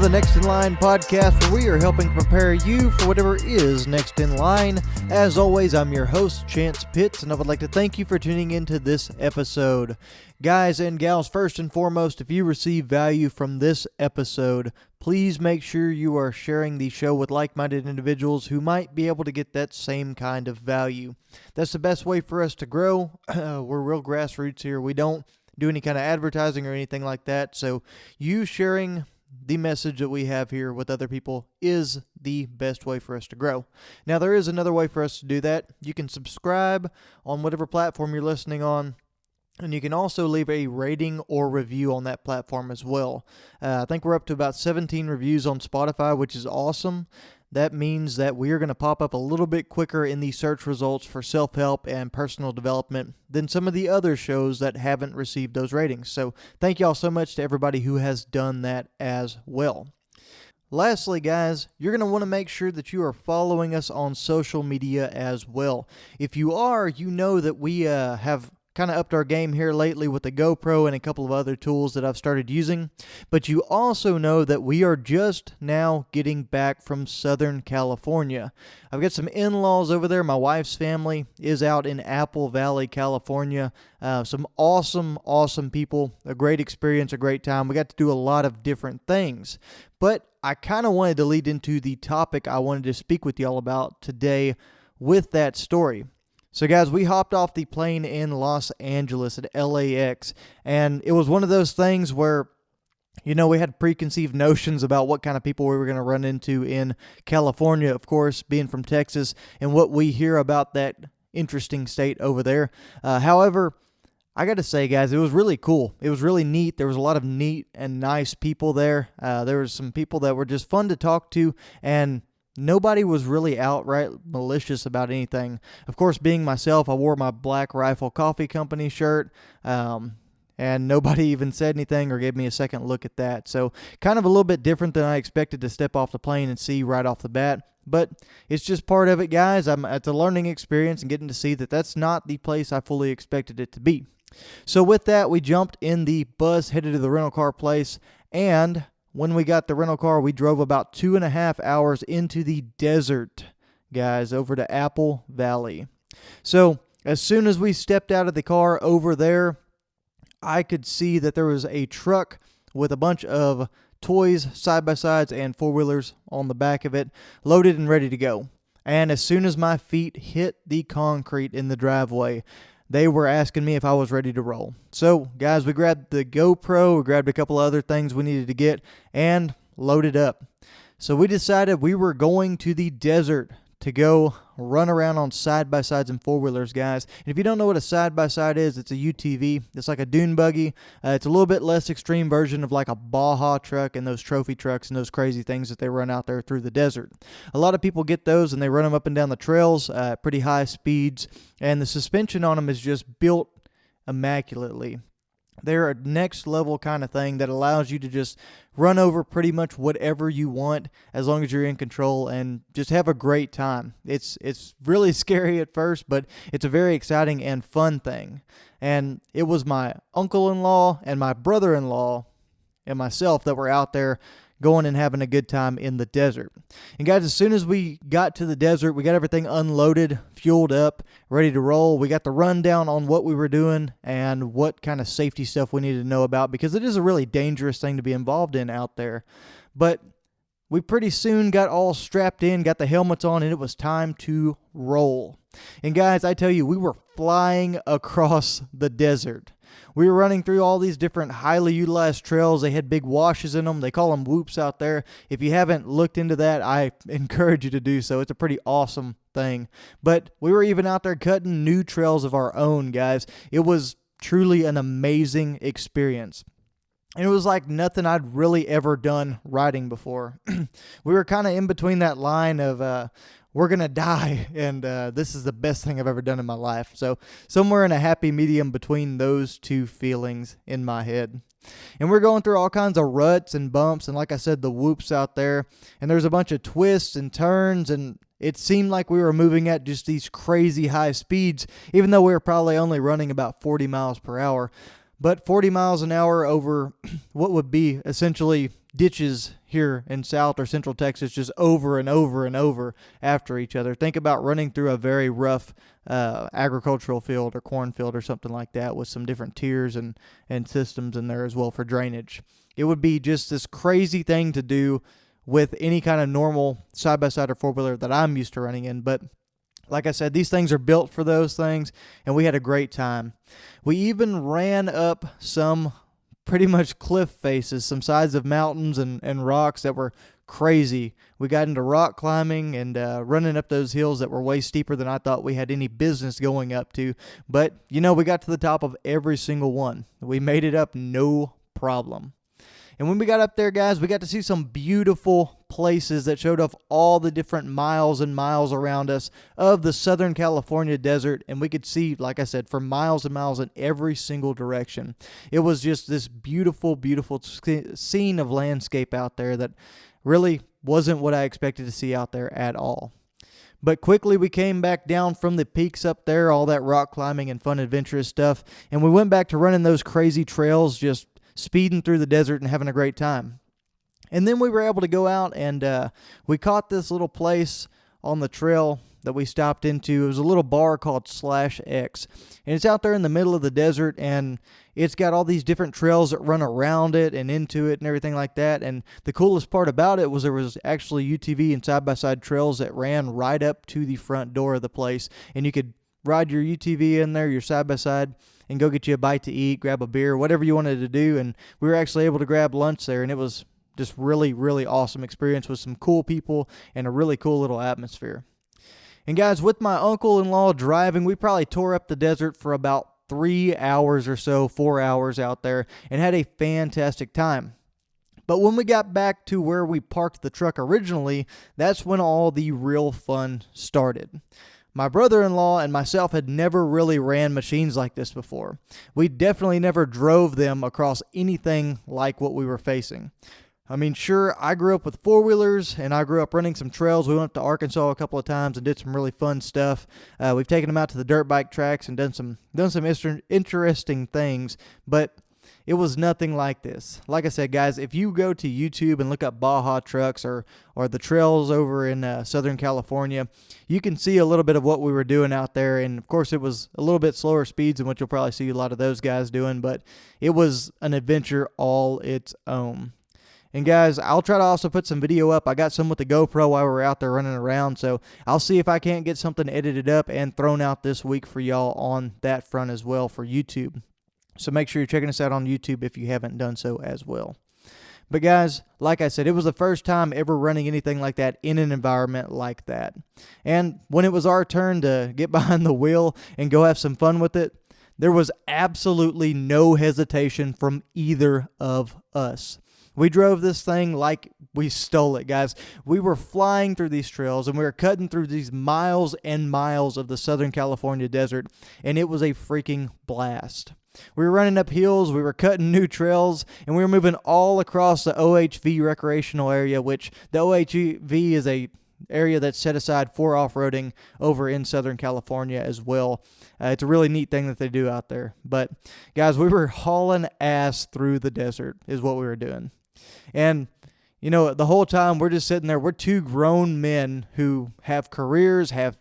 the Next in Line podcast, where we are helping prepare you for whatever is next in line. As always, I'm your host, Chance Pitts, and I would like to thank you for tuning into this episode. Guys and gals, first and foremost, if you receive value from this episode, please make sure you are sharing the show with like-minded individuals who might be able to get that same kind of value. That's the best way for us to grow. We're real grassroots here. We don't do any kind of advertising or anything like that, so you sharing the message that we have here with other people is the best way for us to grow. Now, there is another way for us to do that. You can subscribe on whatever platform you're listening on, and you can also leave a rating or review on that platform as well. I think we're up to about 17 reviews on Spotify, which is awesome. That means that we are going to pop up a little bit quicker in the search results for self-help and personal development than some of the other shows that haven't received those ratings. So thank y'all so much to everybody who has done that as well. Lastly, guys, you're going to want to make sure that you are following us on social media as well. If you are, you know that we have kind of upped our game here lately with the GoPro and a couple of other tools that I've started using. But you also know that we are just now getting back from Southern California. I've got some in-laws over there. My wife's family is out in Apple Valley, California. Some awesome people. A great experience, a great time. We got to do a lot of different things. But I kind of wanted to lead into the topic I wanted to speak with y'all about today with that story. So guys, we hopped off the plane in Los Angeles at LAX, and it was one of those things where, you know, we had preconceived notions about what kind of people we were going to run into in California, of course, being from Texas, and what we hear about that interesting state over there. However, I got to say, guys, it was really cool. It was really neat. There was a lot of neat and nice people there. There was some people that were just fun to talk to, and nobody was really outright malicious about anything. Of course, being myself, I wore my Black Rifle Coffee Company shirt, and nobody even said anything or gave me a second look at that. So kind of a little bit different than I expected to step off the plane and see right off the bat. But it's just part of it, guys. It's a learning experience and getting to see that that's not the place I fully expected it to be. So with that, we jumped in the bus, headed to the rental car place, and when we got the rental car, we drove about 2.5 hours into the desert, guys, over to Apple Valley. So as soon as we stepped out of the car over there, I could see that there was a truck with a bunch of toys, side-by-sides, and four-wheelers on the back of it, loaded and ready to go. And as soon as my feet hit the concrete in the driveway, they were asking me if I was ready to roll. So, guys, we grabbed the GoPro, we grabbed a couple of other things we needed to get, and loaded up. So we decided we were going to the desert to go run around on side-by-sides and four-wheelers, guys. And if you don't know what a side-by-side is, it's a UTV. It's like a dune buggy. It's a little bit less extreme version of like a Baja truck and those trophy trucks and those crazy things that they run out there through the desert. A lot of people get those and they run them up and down the trails at pretty high speeds, and the suspension on them is just built immaculately. They're a next level kind of thing that allows you to just run over pretty much whatever you want as long as you're in control and just have a great time. It's really scary at first, but it's a very exciting and fun thing. And it was my uncle-in-law and my brother-in-law and myself that were out there going and having a good time in the desert. And guys, as soon as we got to the desert, we got everything unloaded, fueled up, ready to roll. We got the rundown on what we were doing and what kind of safety stuff we needed to know about, because it is a really dangerous thing to be involved in out there. But we pretty soon got all strapped in, got the helmets on, and it was time to roll. And guys, I tell you, we were flying across the desert. We were running through all these different highly utilized trails. They had big washes in them. They call them whoops out there. If you haven't looked into that, I encourage you to do so. It's a pretty awesome thing. But we were even out there cutting new trails of our own, guys. It was truly an amazing experience. And it was like nothing I'd really ever done riding before. We were kind of in between that line of we're going to die, and this is the best thing I've ever done in my life. So somewhere in a happy medium between those two feelings in my head. And we're going through all kinds of ruts and bumps, and like I said, the whoops out there. And there's a bunch of twists and turns, and it seemed like we were moving at just these crazy high speeds, even though we were probably only running about 40 miles per hour. But 40 miles an hour over what would be essentially ditches here in South or Central Texas, just over and over and over after each other. Think about running through a very rough agricultural field or cornfield or something like that with some different tiers and systems in there as well for drainage. It would be just this crazy thing to do with any kind of normal side-by-side or four-wheeler that I'm used to running in. But like I said, these things are built for those things, and we had a great time. We even ran up some pretty much cliff faces, some sides of mountains and rocks that were crazy. We got into rock climbing and running up those hills that were way steeper than I thought we had any business going up to. But, we got to the top of every single one. We made it up no problem. And when we got up there, guys, we got to see some beautiful places that showed off all the different miles and miles around us of the Southern California desert. And we could see, like I said, for miles and miles in every single direction. It was just this beautiful, beautiful scene of landscape out there that really wasn't what I expected to see out there at all. But quickly we came back down from the peaks up there, all that rock climbing and fun adventurous stuff. And we went back to running those crazy trails, just speeding through the desert and having a great time. And then we were able to go out and we caught this little place on the trail that we stopped into. It was a little bar called /X. And it's out there in the middle of the desert, and it's got all these different trails that run around it and into it and everything like that. And the coolest part about it was there was actually UTV and side-by-side trails that ran right up to the front door of the place. And you could ride your UTV in there, your side-by-side, and go get you a bite to eat, grab a beer, whatever you wanted to do. And we were actually able to grab lunch there, and it was just really, really awesome experience with some cool people and a really cool little atmosphere. And guys, with my uncle-in-law driving, we probably tore up the desert for about 3 hours or so, 4 hours out there, and had a fantastic time. But when we got back to where we parked the truck originally, that's when all the real fun started. My brother-in-law and myself had never really ran machines like this before. We definitely never drove them across anything like what we were facing. I mean, sure, I grew up with four-wheelers, and I grew up running some trails. We went up to Arkansas a couple of times and did some really fun stuff. We've taken them out to the dirt bike tracks and done some interesting things, but it was nothing like this. Like I said, guys, if you go to YouTube and look up Baja trucks or the trails over in Southern California, you can see a little bit of what we were doing out there. And, of course, it was a little bit slower speeds than what you'll probably see a lot of those guys doing, but it was an adventure all its own. And guys, I'll try to also put some video up. I got some with the GoPro while we were out there running around, so I'll see if I can't get something edited up and thrown out this week for y'all on that front as well for YouTube. So make sure you're checking us out on YouTube if you haven't done so as well. But guys, like I said, it was the first time ever running anything like that in an environment like that. And when it was our turn to get behind the wheel and go have some fun with it, there was absolutely no hesitation from either of us. We drove this thing like we stole it, guys. We were flying through these trails, and we were cutting through these miles and miles of the Southern California desert, and it was a freaking blast. We were running up hills, we were cutting new trails, and we were moving all across the OHV recreational area, which the OHV is a area that's set aside for off-roading over in Southern California as well. It's a really neat thing that they do out there. But, guys, we were hauling ass through the desert is what we were doing. And, the whole time we're just sitting there. We're two grown men who have careers, have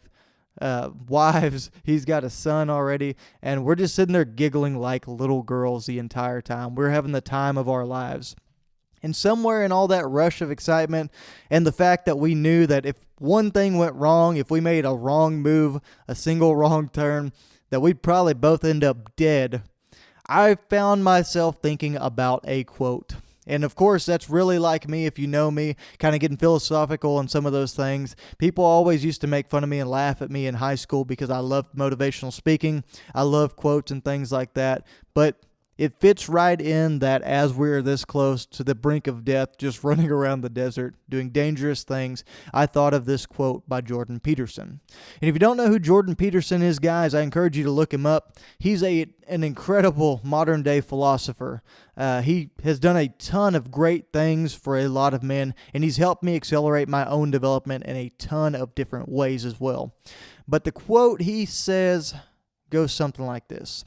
wives. He's got a son already. And we're just sitting there giggling like little girls the entire time. We're having the time of our lives. And somewhere in all that rush of excitement and the fact that we knew that if one thing went wrong, if we made a wrong move, a single wrong turn, that we'd probably both end up dead, I found myself thinking about a quote. And of course, that's really like me, if you know me, kind of getting philosophical on some of those things. People always used to make fun of me and laugh at me in high school because I loved motivational speaking. I love quotes and things like that. But it fits right in that as we're this close to the brink of death, just running around the desert, doing dangerous things, I thought of this quote by Jordan Peterson. And if you don't know who Jordan Peterson is, guys, I encourage you to look him up. He's an incredible modern-day philosopher. He has done a ton of great things for a lot of men, and he's helped me accelerate my own development in a ton of different ways as well. But the quote he says goes something like this.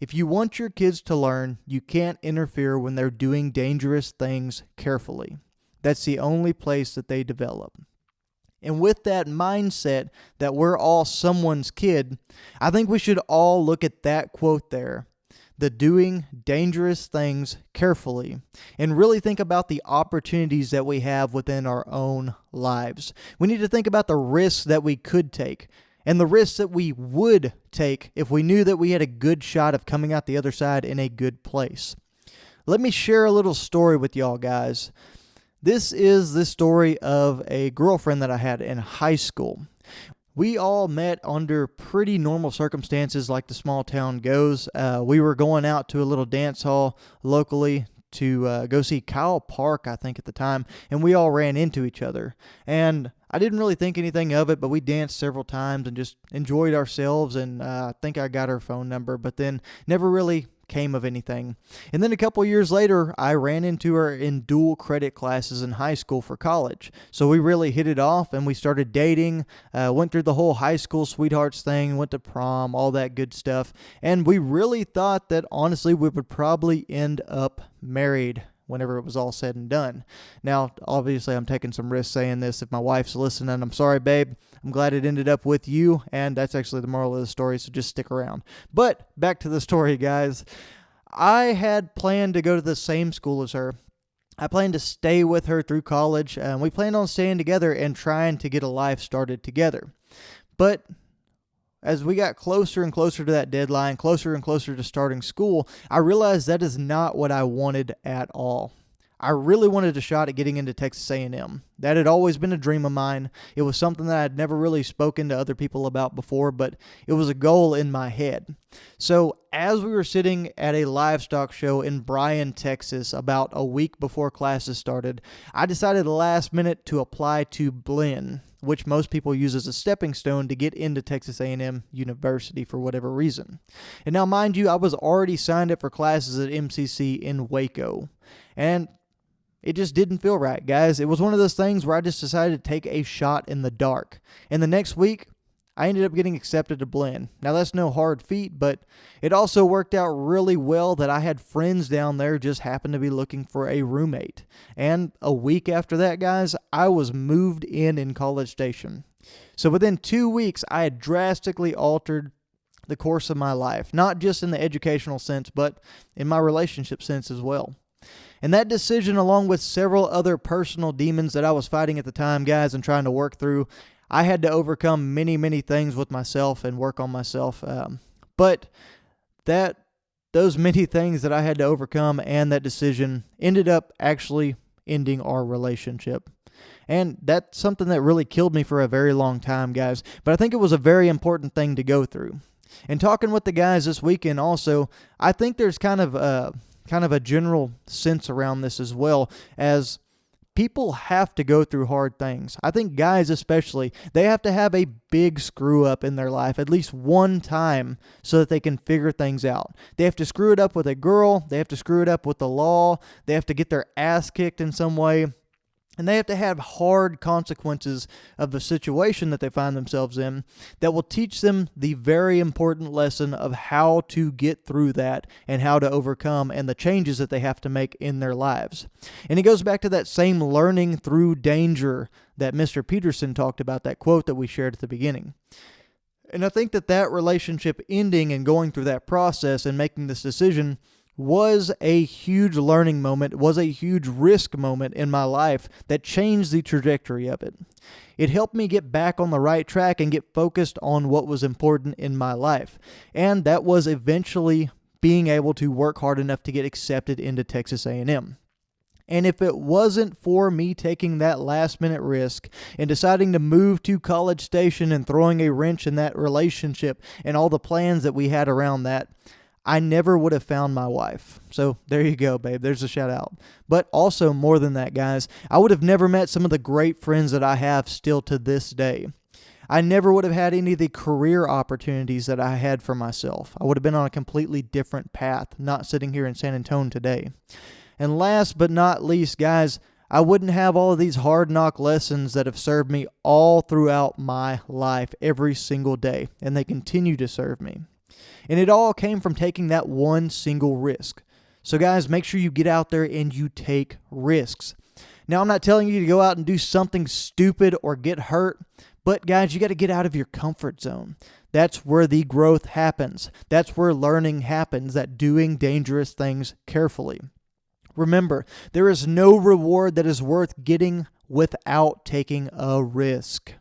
If you want your kids to learn, you can't interfere when they're doing dangerous things carefully. That's the only place that they develop. And with that mindset that we're all someone's kid, I think we should all look at that quote there, the doing dangerous things carefully, and really think about the opportunities that we have within our own lives. We need to think about the risks that we could take and the risks that we would take if we knew that we had a good shot of coming out the other side in a good place. Let me share a little story with y'all, guys. This is the story of a girlfriend that I had in high school. We all met under pretty normal circumstances like the small town goes. We were going out to a little dance hall locally to go see Kyle Park, I think at the time, and we all ran into each other. And I didn't really think anything of it, but we danced several times and just enjoyed ourselves, and I think I got her phone number, but then never really came of anything. And then a couple years later, I ran into her in dual credit classes in high school for college. So we really hit it off and we started dating, went through the whole high school sweethearts thing, went to prom, all that good stuff. And we really thought that honestly we would probably end up married whenever it was all said and done. Now, obviously, I'm taking some risks saying this. If my wife's listening, I'm sorry, babe. I'm glad it ended up with you, and that's actually the moral of the story, so just stick around. But back to the story, guys. I had planned to go to the same school as her. I planned to stay with her through college, and we planned on staying together and trying to get a life started together. But as we got closer and closer to that deadline, closer and closer to starting school, I realized that is not what I wanted at all. I really wanted a shot at getting into Texas A&M. That had always been a dream of mine. It was something that I had never really spoken to other people about before, but it was a goal in my head. So as we were sitting at a livestock show in Bryan, Texas, about a week before classes started, I decided last minute to apply to Blinn, which most people use as a stepping stone to get into Texas A&M University for whatever reason. And now, mind you, I was already signed up for classes at MCC in Waco. And it just didn't feel right, guys. It was one of those things where I just decided to take a shot in the dark. And the next week, I ended up getting accepted to Blinn. Now, that's no hard feat, but it also worked out really well that I had friends down there just happened to be looking for a roommate. And a week after that, guys, I was moved in College Station. So within 2 weeks, I had drastically altered the course of my life, not just in the educational sense, but in my relationship sense as well. And that decision, along with several other personal demons that I was fighting at the time, guys, and trying to work through, I had to overcome many, many things with myself and work on myself. But those many things that I had to overcome and that decision ended up actually ending our relationship. And that's something that really killed me for a very long time, guys. But I think it was a very important thing to go through. And talking with the guys this weekend also, I think there's kind of a general sense around this as well, as people have to go through hard things. I think guys especially, they have to have a big screw up in their life at least one time so that they can figure things out. They have to screw it up with a girl. They have to screw it up with the law. They have to get their ass kicked in some way. And they have to have hard consequences of the situation that they find themselves in that will teach them the very important lesson of how to get through that and how to overcome and the changes that they have to make in their lives. And it goes back to that same learning through danger that Mr. Peterson talked about, that quote that we shared at the beginning. And I think that relationship ending and going through that process and making this decision was a huge learning moment, was a huge risk moment in my life that changed the trajectory of it. It helped me get back on the right track and get focused on what was important in my life. And that was eventually being able to work hard enough to get accepted into Texas A&M. And if it wasn't for me taking that last minute risk and deciding to move to College Station and throwing a wrench in that relationship and all the plans that we had around that, I never would have found my wife. So there you go, babe. There's a shout out. But also more than that, guys, I would have never met some of the great friends that I have still to this day. I never would have had any of the career opportunities that I had for myself. I would have been on a completely different path, not sitting here in San Antonio today. And last but not least, guys, I wouldn't have all of these hard knock lessons that have served me all throughout my life every single day, and they continue to serve me. And it all came from taking that one single risk. So guys, make sure you get out there and you take risks. Now, I'm not telling you to go out and do something stupid or get hurt, but guys, you got to get out of your comfort zone. That's where the growth happens. That's where learning happens, that doing dangerous things carefully. Remember, there is no reward that is worth getting without taking a risk.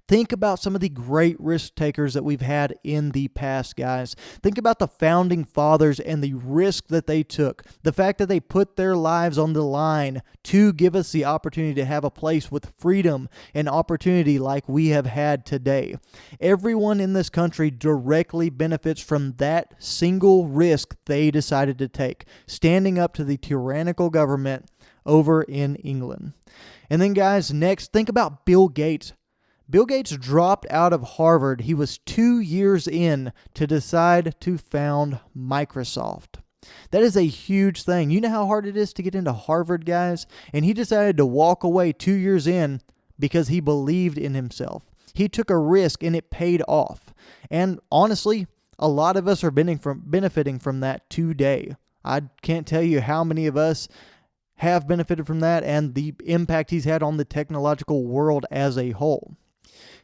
Think about some of the great risk takers that we've had in the past, guys. Think about the founding fathers and the risk that they took. The fact that they put their lives on the line to give us the opportunity to have a place with freedom and opportunity like we have had today. Everyone in this country directly benefits from that single risk they decided to take, standing up to the tyrannical government over in England. And then, guys, next, think about Bill Gates. Bill Gates dropped out of Harvard. He was 2 years in to decide to found Microsoft. That is a huge thing. You know how hard it is to get into Harvard, guys? And he decided to walk away 2 years in because he believed in himself. He took a risk and it paid off. And honestly, a lot of us are benefiting from that today. I can't tell you how many of us have benefited from that and the impact he's had on the technological world as a whole.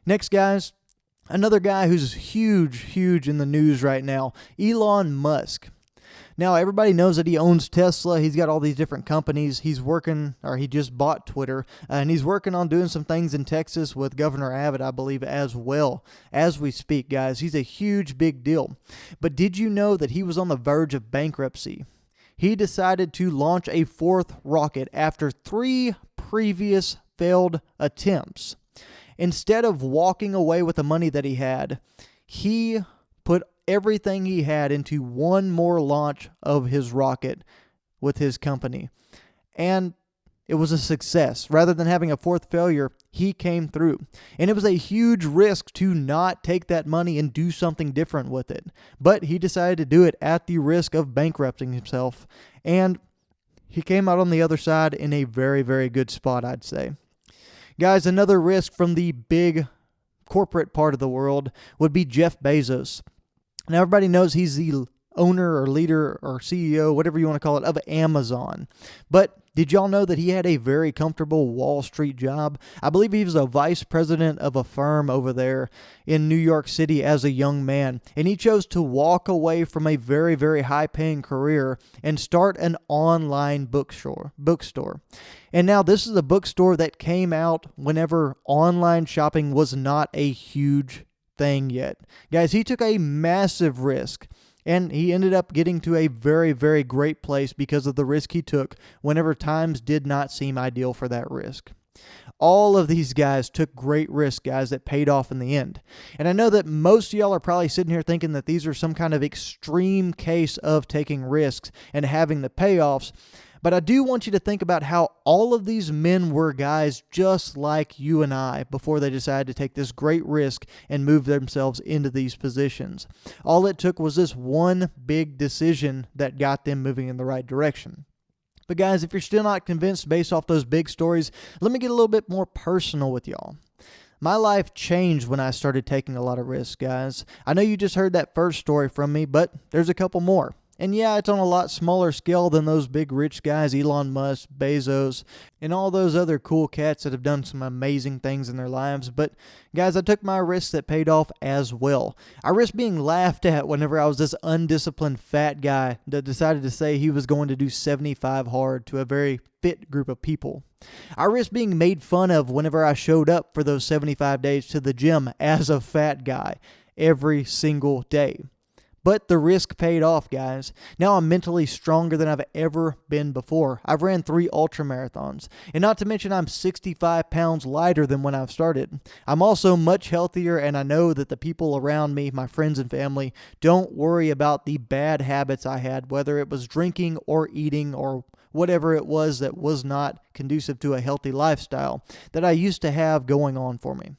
Next, guys, another guy who's huge in the news right now, Elon Musk. Now, everybody knows that he owns Tesla. He's got all these different companies. He just bought Twitter, and he's working on doing some things in Texas with Governor Abbott, I believe, as well as we speak, guys. He's a huge, big deal. But did you know that he was on the verge of bankruptcy? He decided to launch a fourth rocket after 3 previous failed attempts. Instead of walking away with the money that he had, he put everything he had into one more launch of his rocket with his company. And it was a success. Rather than having a fourth failure, he came through. And it was a huge risk to not take that money and do something different with it. But he decided to do it at the risk of bankrupting himself. And he came out on the other side in a very good spot, I'd say. Guys, another risk from the big corporate part of the world would be Jeff Bezos. Now, everybody knows he's the owner or leader or CEO, whatever you want to call it, of Amazon. But did y'all know that he had a very comfortable Wall Street job? I believe he was a vice president of a firm over there in New York City as a young man. And he chose to walk away from a very high-paying career and start an online bookstore. And now this is a bookstore that came out whenever online shopping was not a huge thing yet. Guys, he took a massive risk. And he ended up getting to a very great place because of the risk he took whenever times did not seem ideal for that risk. All of these guys took great risks, guys, that paid off in the end. And I know that most of y'all are probably sitting here thinking that these are some kind of extreme case of taking risks and having the payoffs. But I do want you to think about how all of these men were guys just like you and I before they decided to take this great risk and move themselves into these positions. All it took was this one big decision that got them moving in the right direction. But guys, if you're still not convinced based off those big stories, let me get a little bit more personal with y'all. My life changed when I started taking a lot of risks, guys. I know you just heard that first story from me, but there's a couple more. And yeah, it's on a lot smaller scale than those big rich guys, Elon Musk, Bezos, and all those other cool cats that have done some amazing things in their lives. But guys, I took my risks that paid off as well. I risked being laughed at whenever I was this undisciplined fat guy that decided to say he was going to do 75 hard to a very fit group of people. I risked being made fun of whenever I showed up for those 75 days to the gym as a fat guy every single day. But the risk paid off, guys. Now I'm mentally stronger than I've ever been before. I've ran 3 ultramarathons. And not to mention I'm 65 pounds lighter than when I've started. I'm also much healthier, and I know that the people around me, my friends and family, don't worry about the bad habits I had, whether it was drinking or eating or whatever it was that was not conducive to a healthy lifestyle that I used to have going on for me.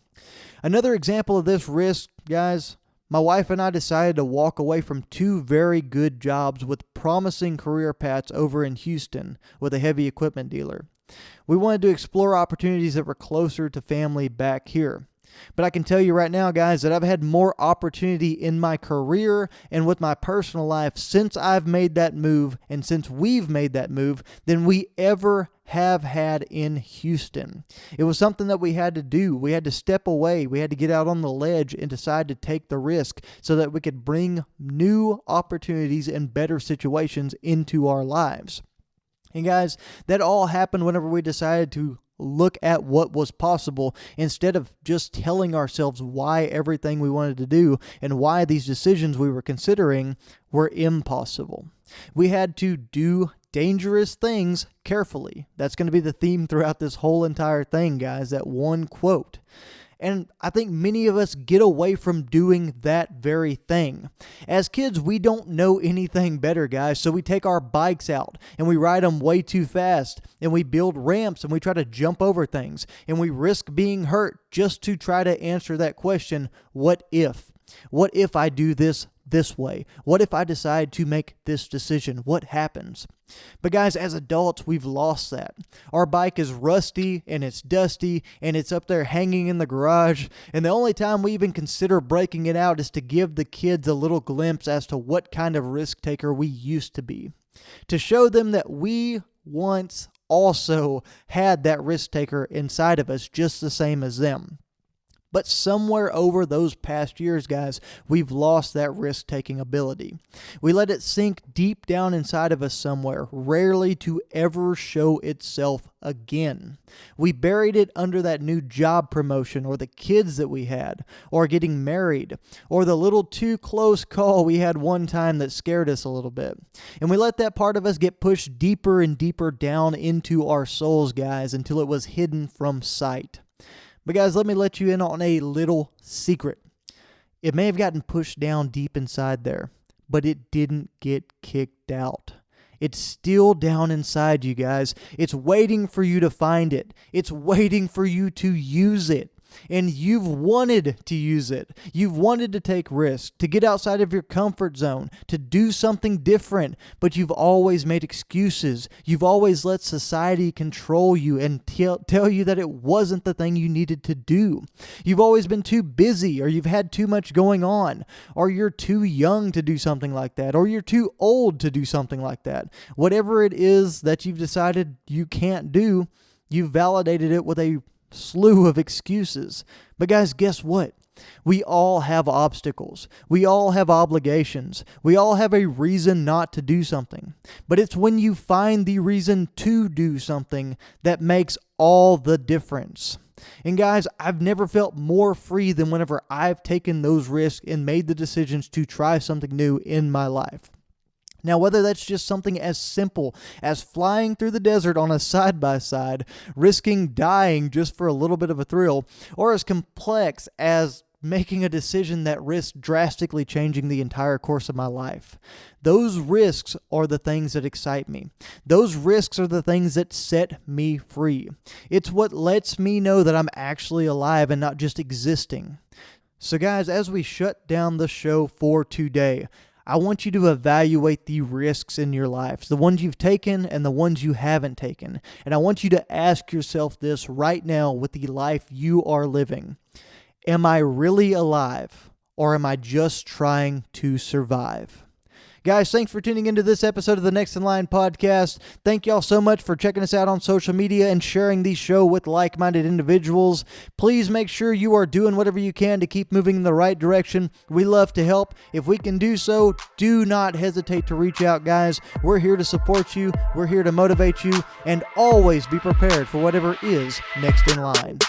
Another example of this risk, guys, my wife and I decided to walk away from 2 very good jobs with promising career paths over in Houston with a heavy equipment dealer. We wanted to explore opportunities that were closer to family back here. But I can tell you right now, guys, that I've had more opportunity in my career and with my personal life since I've made that move and since we've made that move than we ever have had in Houston. It was something that we had to do. We had to step away. We had to get out on the ledge and decide to take the risk so that we could bring new opportunities and better situations into our lives. And guys, that all happened whenever we decided to look at what was possible instead of just telling ourselves why everything we wanted to do and why these decisions we were considering were impossible. We had to do dangerous things carefully. That's going to be the theme throughout this whole entire thing, guys, that one quote. And I think many of us get away from doing that very thing. As kids, we don't know anything better, guys, so we take our bikes out and we ride them way too fast and we build ramps and we try to jump over things and we risk being hurt just to try to answer that question, what if? What if I do this way? What if I decide to make this decision? What happens? But guys, as adults, we've lost that. Our bike is rusty and it's dusty and it's up there hanging in the garage. And the only time we even consider breaking it out is to give the kids a little glimpse as to what kind of risk taker we used to be. To show them that we once also had that risk taker inside of us just the same as them. But somewhere over those past years, guys, we've lost that risk-taking ability. We let it sink deep down inside of us somewhere, rarely to ever show itself again. We buried it under that new job promotion or the kids that we had, or getting married, or the little too close call we had one time that scared us a little bit. And we let that part of us get pushed deeper and deeper down into our souls, guys, until it was hidden from sight. But guys, let me let you in on a little secret. It may have gotten pushed down deep inside there, but it didn't get kicked out. It's still down inside you guys. It's waiting for you to find it. It's waiting for you to use it. And you've wanted to use it. You've wanted to take risks, to get outside of your comfort zone, to do something different, but you've always made excuses. You've always let society control you and tell you that it wasn't the thing you needed to do. You've always been too busy, or you've had too much going on, or you're too young to do something like that, or you're too old to do something like that. Whatever it is that you've decided you can't do, you've validated it with a slew of excuses. But guys, guess what? We all have obstacles. We all have obligations. We all have a reason not to do something. But it's when you find the reason to do something that makes all the difference. And guys, I've never felt more free than whenever I've taken those risks and made the decisions to try something new in my life. Now, whether that's just something as simple as flying through the desert on a side-by-side, risking dying just for a little bit of a thrill, or as complex as making a decision that risks drastically changing the entire course of my life. Those risks are the things that excite me. Those risks are the things that set me free. It's what lets me know that I'm actually alive and not just existing. So guys, as we shut down the show for today, I want you to evaluate the risks in your lives, the ones you've taken and the ones you haven't taken. And I want you to ask yourself this right now with the life you are living. Am I really alive, or am I just trying to survive? Guys, thanks for tuning into this episode of the Next in Line podcast. Thank y'all so much for checking us out on social media and sharing the show with like-minded individuals. Please make sure you are doing whatever you can to keep moving in the right direction. We love to help. If we can do so, do not hesitate to reach out, guys. We're here to support you. We're here to motivate you, and always be prepared for whatever is next in line.